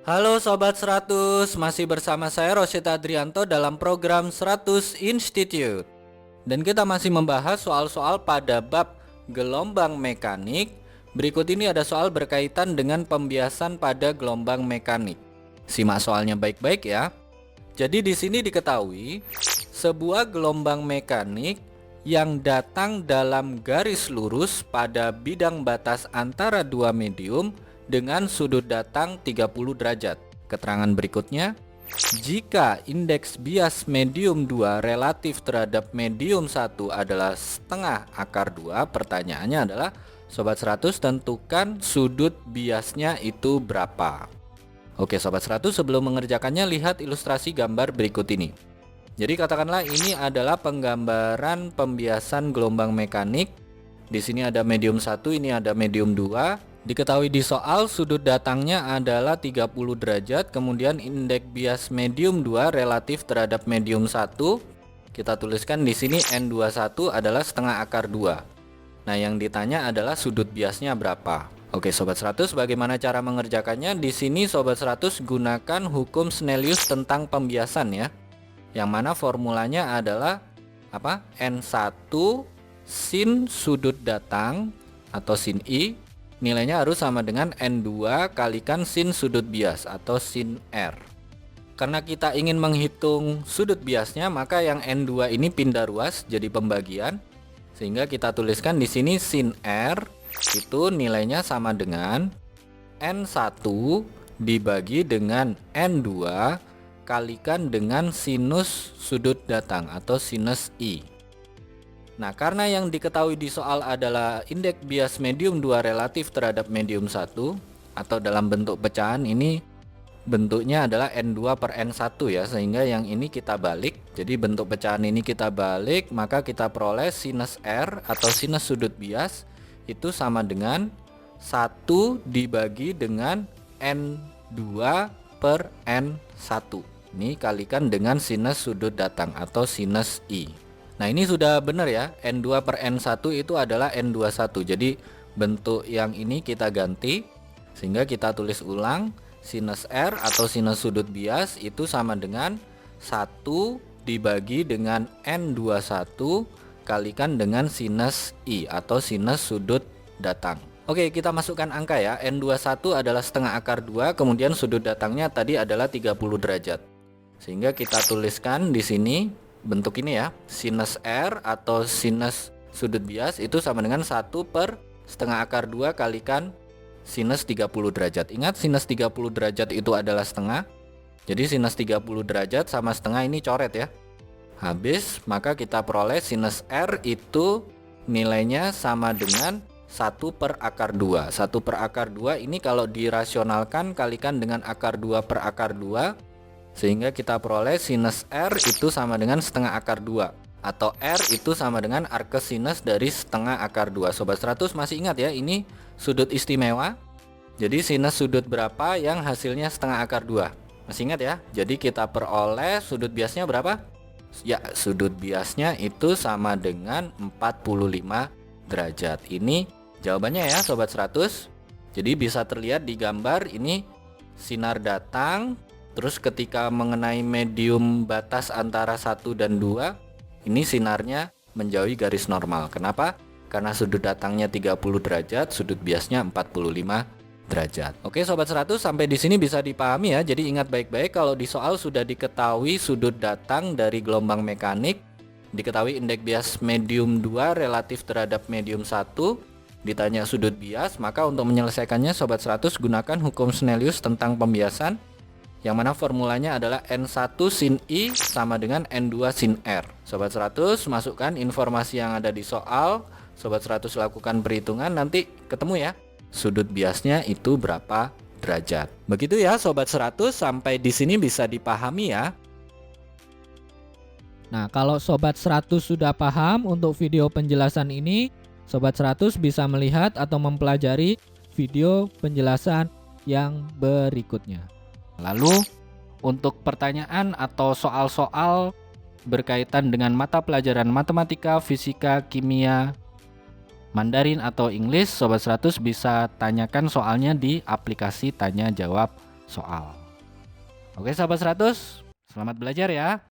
Halo Sobat 100, masih bersama saya Rosyid Adrianto dalam program 100 Institute. Dan kita masih membahas soal-soal pada bab gelombang mekanik. Berikut ini ada soal berkaitan dengan pembiasan pada gelombang mekanik. Simak soalnya baik-baik ya. Jadi di sini diketahui sebuah gelombang mekanik yang datang dalam garis lurus pada bidang batas antara dua medium dengan sudut datang 30 derajat. Keterangan berikutnya, jika indeks bias medium 2 relatif terhadap medium 1 adalah setengah akar 2, pertanyaannya adalah Sobat 100 tentukan sudut biasnya itu berapa. Oke Sobat 100, sebelum mengerjakannya lihat ilustrasi gambar berikut ini. Jadi katakanlah ini adalah penggambaran pembiasan gelombang mekanik. Di sini ada medium 1, ini ada medium 2. Diketahui di soal sudut datangnya adalah 30 derajat, kemudian indeks bias medium 2 relatif terhadap medium 1. Kita tuliskan di sini N21 adalah setengah akar 2. Nah, yang ditanya adalah sudut biasnya berapa. Oke, Sobat 100, bagaimana cara mengerjakannya? Di sini Sobat 100 gunakan hukum Snellius tentang pembiasan ya. Yang mana formulanya adalah apa? N1 sin sudut datang atau sin I nilainya harus sama dengan N2 kalikan sin sudut bias atau sin R. Karena kita ingin menghitung sudut biasnya, maka yang N2 ini pindah ruas jadi pembagian. Sehingga kita tuliskan di sini sin R itu nilainya sama dengan N1 dibagi dengan N2 kalikan dengan sinus sudut datang atau sinus I. Nah, karena yang diketahui di soal adalah indeks bias medium 2 relatif terhadap medium 1 atau dalam bentuk pecahan ini bentuknya adalah N2 per N1 ya, sehingga yang ini kita balik. Jadi bentuk pecahan ini kita balik, maka kita peroleh sinus R atau sinus sudut bias itu sama dengan 1 dibagi dengan N2 per N1. Ini kalikan dengan sinus sudut datang atau sinus I. Nah, ini sudah benar ya, N2 per N1 itu adalah N21. Jadi bentuk yang ini kita ganti, sehingga kita tulis ulang sinus R atau sinus sudut bias itu sama dengan 1 dibagi dengan N21 kalikan dengan sinus I atau sinus sudut datang. Oke, kita masukkan angka ya. N21 adalah setengah akar 2, kemudian sudut datangnya tadi adalah 30 derajat. Sehingga kita tuliskan di sini bentuk ini ya, sinus R atau sinus sudut bias itu sama dengan 1 per setengah akar 2 kalikan sinus 30 derajat. Ingat sinus 30 derajat itu adalah setengah. Jadi sinus 30 derajat sama setengah ini coret ya. Habis, maka kita peroleh sinus R itu nilainya sama dengan 1 per akar 2. 1 per akar 2 ini kalau dirasionalkan kalikan dengan akar 2 per akar 2. Sehingga kita peroleh sinus R itu sama dengan setengah akar 2. Atau R itu sama dengan arcsinus dari setengah akar 2. Sobat 100 masih ingat ya, ini sudut istimewa. Jadi sinus sudut berapa yang hasilnya setengah akar 2. Masih ingat ya? Jadi kita peroleh sudut biasnya berapa? Ya, sudut biasnya itu sama dengan 45 derajat. Ini jawabannya ya Sobat 100. Jadi bisa terlihat di gambar ini sinar datang. Terus ketika mengenai medium batas antara 1 dan 2, ini sinarnya menjauhi garis normal. Kenapa? Karena sudut datangnya 30 derajat, sudut biasnya 45 derajat. Oke Sobat 100, sampai di sini bisa dipahami ya. Jadi ingat baik-baik kalau di soal sudah diketahui sudut datang dari gelombang mekanik, diketahui indeks bias medium 2 relatif terhadap medium 1, ditanya sudut bias, maka untuk menyelesaikannya Sobat 100 gunakan hukum Snellius tentang pembiasan, yang mana formulanya adalah N1 sin I sama dengan N2 sin R. Sobat 100 masukkan informasi yang ada di soal. Sobat 100 lakukan perhitungan, nanti ketemu ya sudut biasnya itu berapa derajat. Begitu ya Sobat 100, sampai di sini bisa dipahami ya. Nah, kalau Sobat 100 sudah paham untuk video penjelasan ini, Sobat 100 bisa melihat atau mempelajari video penjelasan yang berikutnya. Lalu untuk pertanyaan atau soal-soal berkaitan dengan mata pelajaran matematika, fisika, kimia, Mandarin atau English, Sobat 100 bisa tanyakan soalnya di aplikasi tanya jawab soal. Oke sahabat 100, selamat belajar ya.